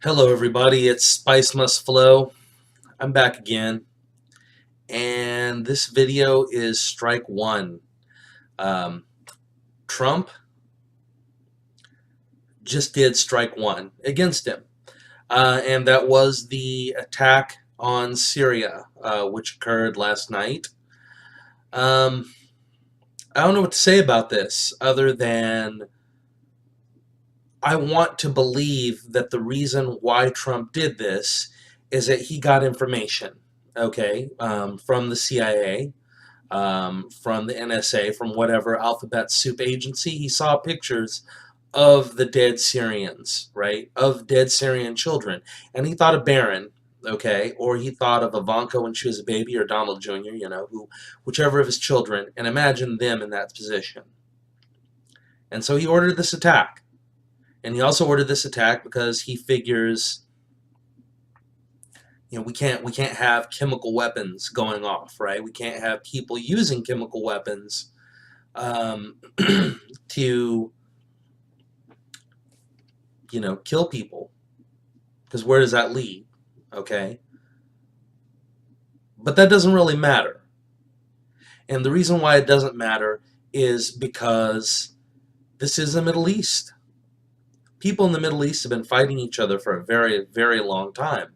Hello, everybody. It's Spice Must Flow. I'm back again, and this video is strike one. Um, Trump just did strike one against him, and that was the attack on Syria, which occurred last night. Um, I don't know what to say about this other than I want to believe that the reason why Trump did this is that he got information, okay, from the CIA, from the NSA, from whatever alphabet soup agency. He saw pictures of the dead Syrians, right? Of dead Syrian children. And he thought of Barron, okay? Or he thought of Ivanka when she was a baby, or Donald Jr., whichever of his children, and imagined them in that position. And so he ordered this attack. And he also ordered this attack because he figures, we can't have chemical weapons going off, right? We can't have people using chemical weapons um, to kill people, because where does that lead? Okay, but that doesn't really matter, and the reason why it doesn't matter is because this is the Middle East. People in the Middle East have been fighting each other for a very, very long time.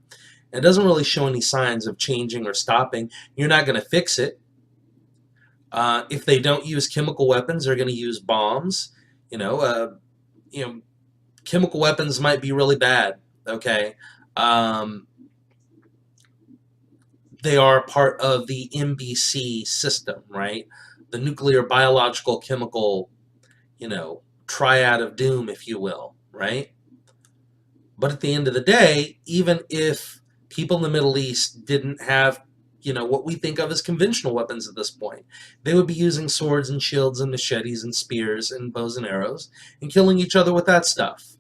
It doesn't really show any signs of changing or stopping. You're not going to fix it. If they don't use chemical weapons, they're going to use bombs. You know, uh, you know, chemical weapons might be really bad. Okay, um, they are part of the NBC system, right? The nuclear, biological, chemical, triad of doom, if you will, right? But at the end of the day, even if people in the Middle East didn't have, what we think of as conventional weapons at this point, they would be using swords and shields and machetes and spears and bows and arrows and killing each other with that stuff.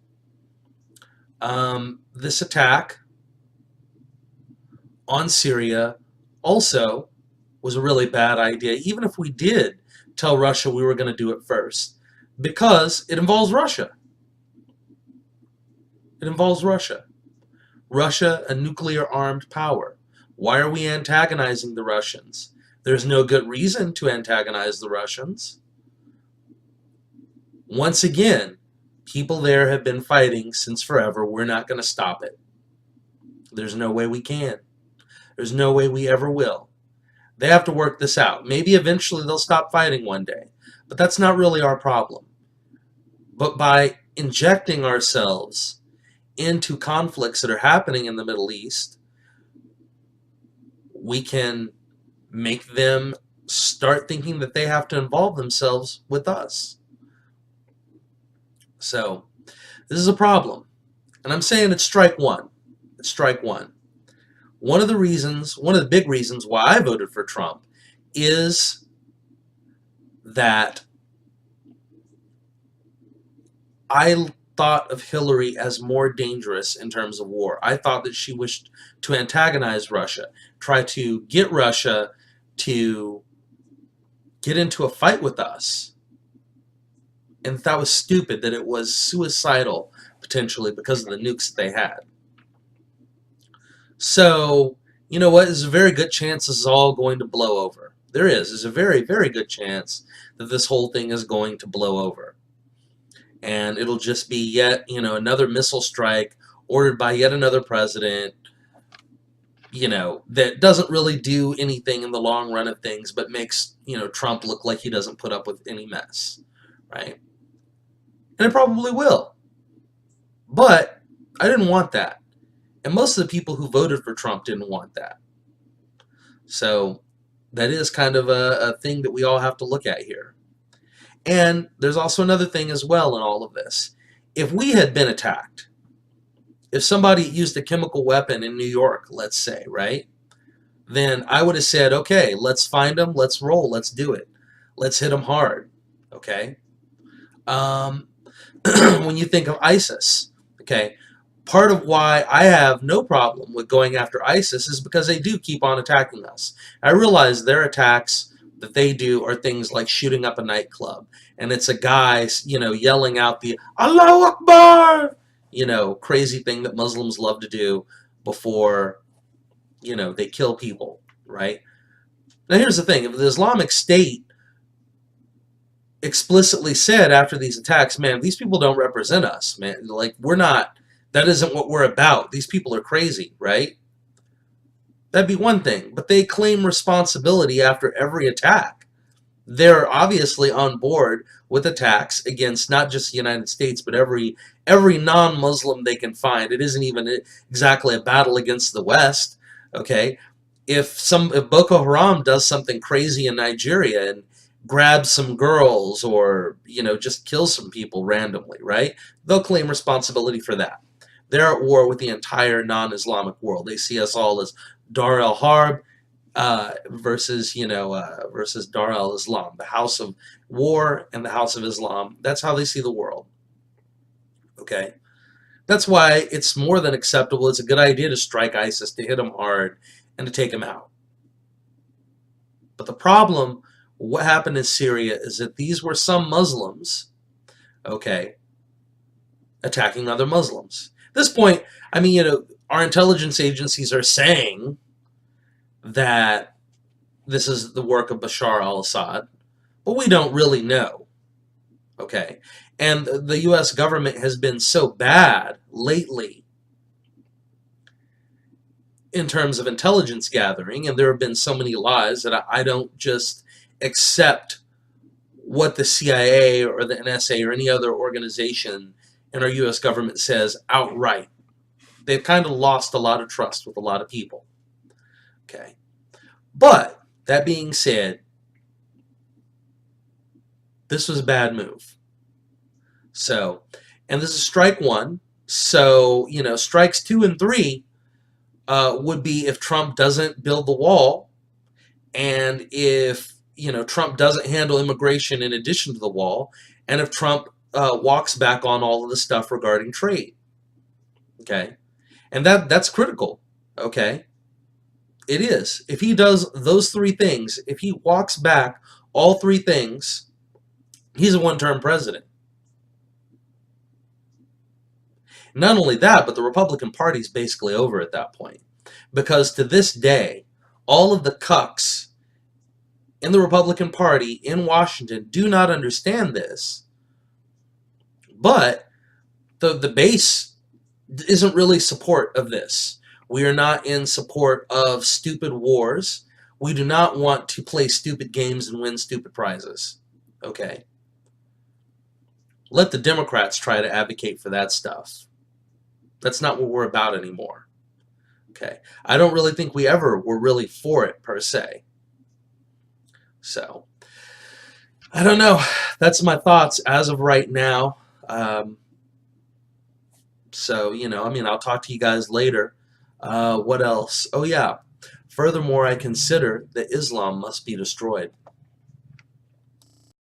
This attack on Syria also was a really bad idea, even if we did tell Russia we were going to do it first, because it involves Russia. It involves Russia. Russia, a nuclear-armed power. Why are we antagonizing the Russians? There's no good reason to antagonize the Russians. Once again, people there have been fighting since forever. We're not going to stop it. There's no way we can. There's no way we ever will. They have to work this out. Maybe eventually they'll stop fighting one day, but that's not really our problem. But by injecting ourselves into conflicts that are happening in the Middle East, we can make them start thinking that they have to involve themselves with us. So, this is a problem. And I'm saying it's strike one. It's strike one. One of the big reasons why I voted for Trump is that I thought of Hillary as more dangerous in terms of war. I thought that she wished to antagonize Russia, try to get Russia to get into a fight with us. And that was stupid, that it was suicidal, potentially, because of the nukes that they had. So, you know what? There's a very good chance this is all going to blow over. There's a very, very good chance that this whole thing is going to blow over. And it'll just be yet, another missile strike ordered by yet another president, that doesn't really do anything in the long run of things, but makes, Trump look like he doesn't put up with any mess, right? And it probably will. But I didn't want that. And most of the people who voted for Trump didn't want that. So that is kind of a thing that we all have to look at here. And there's also another thing as well in all of this. If we had been attacked, if somebody used a chemical weapon in New York, let's say, right, then I would have said, okay, let's find them, let's roll, let's do it. Let's hit them hard, okay? When you think of ISIS, okay, part of why I have no problem with going after ISIS is because they do keep on attacking us. I realize their attacks that they do are things like shooting up a nightclub, and it's a guy, yelling out the Allahu Akbar, crazy thing that Muslims love to do before, they kill people, right? Now, here's the thing. If the Islamic State explicitly said after these attacks, man, these people don't represent us, man. Like, we're not, that isn't what we're about. These people are crazy, right? That'd be one thing. But they claim responsibility after every attack. They're obviously on board with attacks against not just the United States, but every non-Muslim they can find. It isn't even exactly a battle against the West, okay? If Boko Haram does something crazy in Nigeria and grabs some girls or just kills some people randomly, right? They'll claim responsibility for that. They're at war with the entire non-Islamic world. They see us all as Dar el-Harb, versus Dar al-Islam, the house of war and the house of Islam. That's how they see the world. Okay, that's why it's more than acceptable. It's a good idea to strike ISIS, to hit them hard, and to take them out. But the problem, what happened in Syria, is that these were some Muslims, okay, attacking other Muslims. At this point, I mean, our intelligence agencies are saying that this is the work of Bashar al-Assad, but we don't really know, okay? And the U.S. government has been so bad lately in terms of intelligence gathering, and there have been so many lies that I don't just accept what the CIA or the NSA or any other organization in our U.S. government says outright. They've kind of lost a lot of trust with a lot of people. Okay. But, that being said, this was a bad move. So, and this is strike one. So, strikes 2 and 3 would be if Trump doesn't build the wall, and if, Trump doesn't handle immigration in addition to the wall, and if Trump walks back on all of the stuff regarding trade. Okay? And that's critical. Okay? It is. If he does those 3 things, if he walks back all 3 things, he's a one-term president. Not only that, but the Republican Party is basically over at that point. Because to this day, all of the cucks in the Republican Party in Washington do not understand this. But the base isn't really support of this. We are not in support of stupid wars. We do not want to play stupid games and win stupid prizes. Okay? Let the Democrats try to advocate for that stuff. That's not what we're about anymore. Okay? I don't really think we ever were really for it, per se. So, I don't know. That's my thoughts as of right now. So, I'll talk to you guys later. What else? Oh, yeah. Furthermore, I consider that Islam must be destroyed.